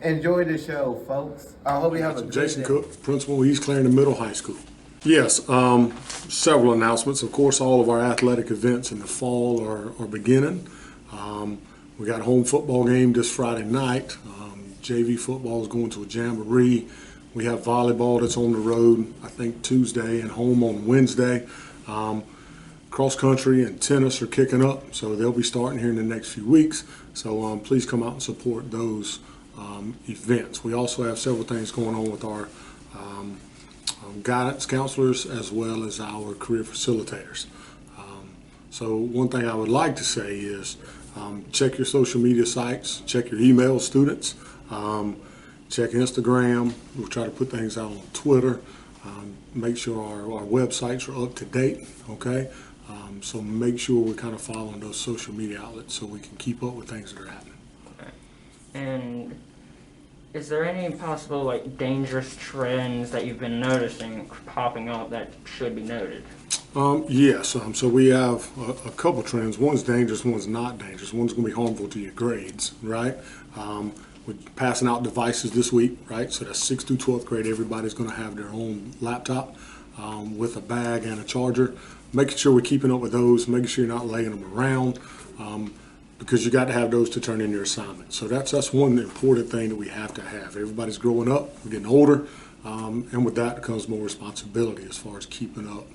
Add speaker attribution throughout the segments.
Speaker 1: Enjoy the show, folks. I hope you have a good
Speaker 2: Jason
Speaker 1: day.
Speaker 2: Cook, Principal, East Clarendon Middle High School. Yes, several announcements. Of course, all of our athletic events in the fall are beginning. We got a home football game this Friday night. JV football is going to a jamboree. We have volleyball that's on the road, I think, Tuesday and home on Wednesday. Cross country and tennis are kicking up, so they'll be starting here in the next few weeks. So please come out and support those events. We also have several things going on with our guidance counselors as well as our career facilitators. So one thing I would like to say is check your social media sites, check your email, students, check Instagram. We'll try to put things out on Twitter. Make sure our websites are up to date, okay? So make sure we're kind of following those social media outlets so we can keep up with things that are happening.
Speaker 3: Okay. And is there any possible dangerous trends that you've been noticing popping up that should be noted?
Speaker 2: Yes, so we have a couple trends. One's dangerous, one's not dangerous. One's going to be harmful to your grades, right? We're passing out devices this week, right? So that's 6th through 12th grade. Everybody's going to have their own laptop with a bag and a charger. Making sure we're keeping up with those, making sure you're not laying them around, because you got to have those to turn in your assignment. So that's one important thing that we have to have. Everybody's growing up, we're getting older, and with that comes more responsibility as far as keeping up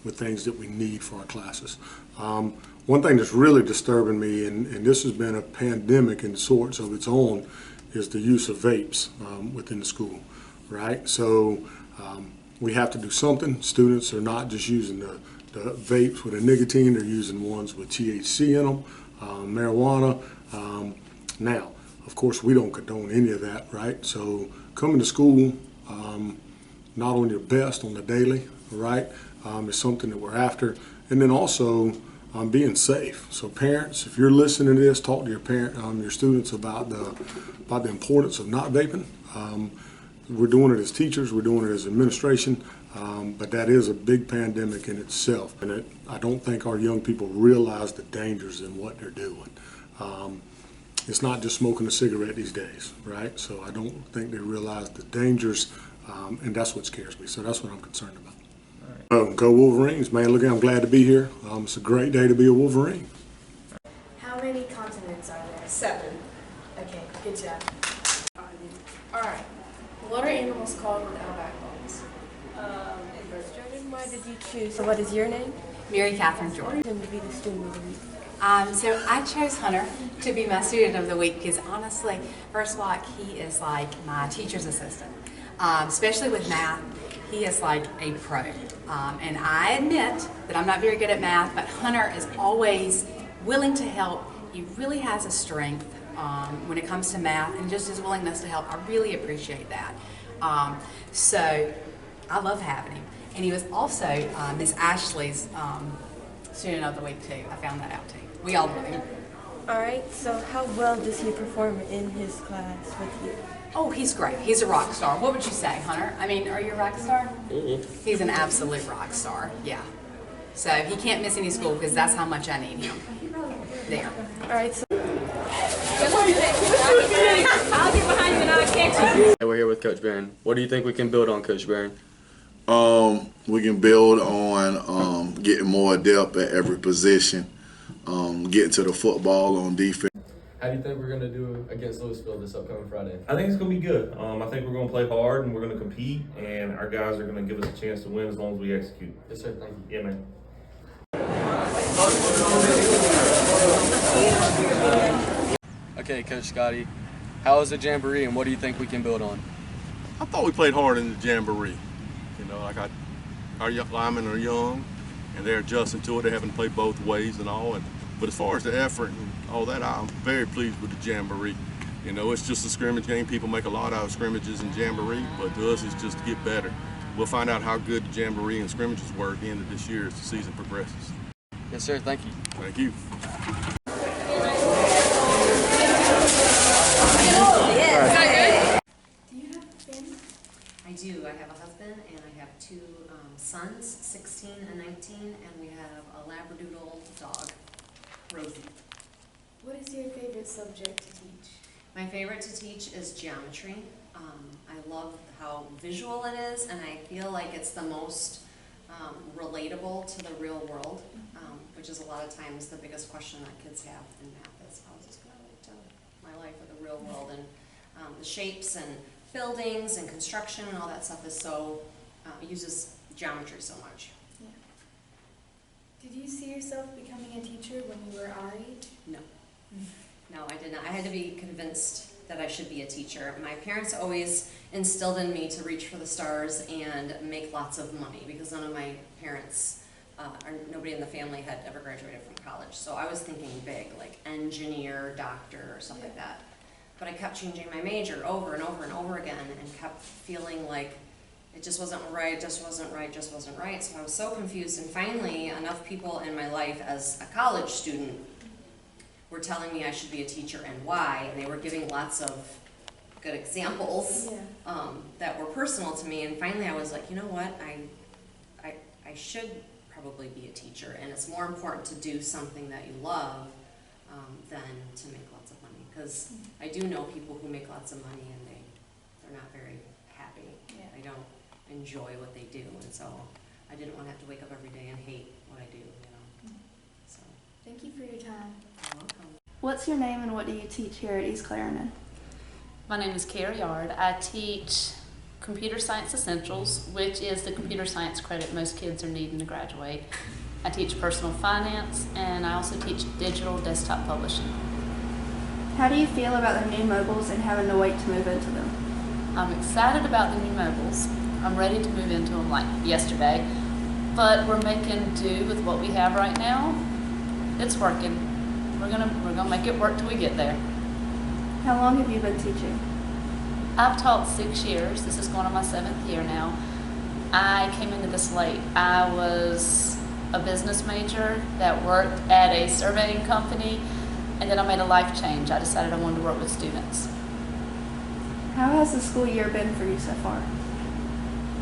Speaker 2: with things that we need for our classes. One thing that's really disturbing me, and this has been a pandemic in sorts of its own, is the use of vapes within the school, right? So we have to do something. Students are not just using the vapes with a nicotine, they're using ones with THC in them, marijuana. Now, of course, we don't condone any of that, right? So coming to school, not on your best on the daily, right, is something that we're after. And then also being safe. So parents, if you're listening to this, talk to your students about the importance of not vaping. We're doing it as teachers, we're doing it as administration, but that is a big pandemic in itself. And I don't think our young people realize the dangers in what they're doing. It's not just smoking a cigarette these days, right? So I don't think they realize the dangers, and that's what scares me. So that's what I'm concerned about. Go Wolverines, man. Look, I'm glad to be here. It's a great day to be a Wolverine.
Speaker 4: How many continents are there?
Speaker 5: 7.
Speaker 4: Okay, good job. Alright, what are animals called without backbones? Jordan, why did you choose? So what is your name?
Speaker 5: Mary Catherine Jordan.
Speaker 4: To be the student of the week.
Speaker 5: So I chose Hunter to be my student of the week because honestly, first of all, he is like my teacher's assistant. Especially with math, he is like a pro. And I admit that I'm not very good at math, but Hunter is always willing to help. He really has a strength when it comes to math and just his willingness to help. I really appreciate that. So I love having him. And he was also Miss Ashley's student of the week too. I found that out too. We all love him.
Speaker 4: Alright, so how well does he perform in his class with you?
Speaker 5: Oh, he's great. He's a rock star. What would you say, Hunter? I mean, are you a rock star? He's an absolute rock star, yeah. So he can't miss any school because that's how much I need him. There.
Speaker 4: Alright, so
Speaker 5: I'll get behind you and I'll catch you.
Speaker 6: We're here with Coach Barron. What do you think we can build on, Coach Barron?
Speaker 7: We can build on getting more depth at every position, getting to the football on defense.
Speaker 6: How do you think we're going to do against Louisville this upcoming Friday?
Speaker 8: I think it's going to be good. I think we're going to play hard and we're going to compete, and our guys are going to give us a chance to win as long as we execute.
Speaker 6: Yes, sir. Thank you.
Speaker 8: Yeah, man.
Speaker 6: Okay, Coach Scotty, how was the jamboree and what do you think we can build on?
Speaker 9: I thought we played hard in the jamboree. You know, like our linemen are young and they're adjusting to it. They're having to play both ways and all. But as far as the effort and all that, I'm very pleased with the jamboree. You know, it's just a scrimmage game. People make a lot out of scrimmages and jamboree, but to us, it's just to get better. We'll find out how good the jamboree and scrimmages were at the end of this year as the season progresses.
Speaker 6: Yes, sir. Thank you.
Speaker 9: Thank you.
Speaker 5: Do you have a family? I do. I have a husband and I have 2 sons, 16 and 19, and we have a Labradoodle dog, Rosie.
Speaker 4: what is your favorite subject to teach?
Speaker 10: My favorite to teach is geometry. I love how visual it is, and I feel like it's the most relatable to the real world, which is a lot of times the biggest question that kids have in math is, how is this going to relate to my life or the real world? And the shapes and buildings and construction and all that stuff is so, uses geometry so much.
Speaker 4: Yeah. Did you see yourself becoming a teacher when you were our age?
Speaker 10: No. No, I did not. I had to be convinced that I should be a teacher. My parents always instilled in me to reach for the stars and make lots of money, because none of my parents, or nobody in the family had ever graduated from college. So I was thinking big, like engineer, doctor, or stuff like that. But I kept changing my major over and over and over again, and kept feeling like it just wasn't right, just wasn't right, just wasn't right. So I was so confused, and finally enough people in my life as a college student were telling me I should be a teacher and why, and they were giving lots of good examples that were personal to me, and finally I was like, you know what, I should probably be a teacher, and it's more important to do something that you love than to make lots of money, because I do know people who make lots of money and they're not very happy. They don't enjoy what they do, and so I didn't want to have to wake up every day and hate what I do, you know. So
Speaker 4: Thank you for your time.
Speaker 10: you're welcome.
Speaker 11: What's your name and what do you teach here at East Clarendon?
Speaker 12: My name is Carrie Yard. I teach Computer Science Essentials, which is the computer science credit most kids are needing to graduate. I teach personal finance, and I also teach digital desktop publishing.
Speaker 11: How do you feel about the new mobiles and having to wait to move into them?
Speaker 12: I'm excited about the new mobiles. I'm ready to move into them like yesterday, but we're making do with what we have right now. It's working. We're gonna make it work till we get there.
Speaker 11: How long have you been teaching?
Speaker 12: I've taught 6 years. This is going on my 7th year now. I came into this late. I was a business major that worked at a surveying company, and then I made a life change. I decided I wanted to work with students.
Speaker 11: How has the school year been for you so far?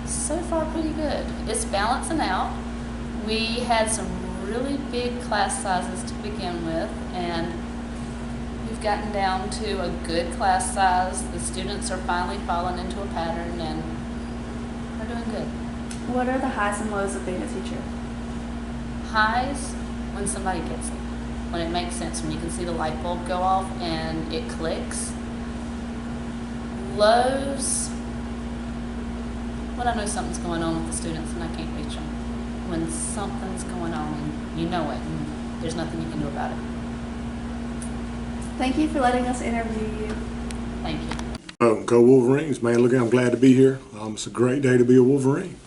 Speaker 12: So far, pretty good. It's balancing out. We had some really big class sizes to begin with, and we've gotten down to a good class size. The students are finally falling into a pattern, and we're doing good.
Speaker 11: What are the highs and lows of being a teacher?
Speaker 12: Highs, when somebody gets it, when it makes sense, when you can see the light bulb go off and it clicks. Lows, when I know something's going on with the students and I can't reach them. When something's going on and you know it and there's nothing you can do about it.
Speaker 11: Thank you for letting us interview you.
Speaker 12: Thank you.
Speaker 2: Go Wolverines, man. Look, I'm glad to be here. It's a great day to be a Wolverine.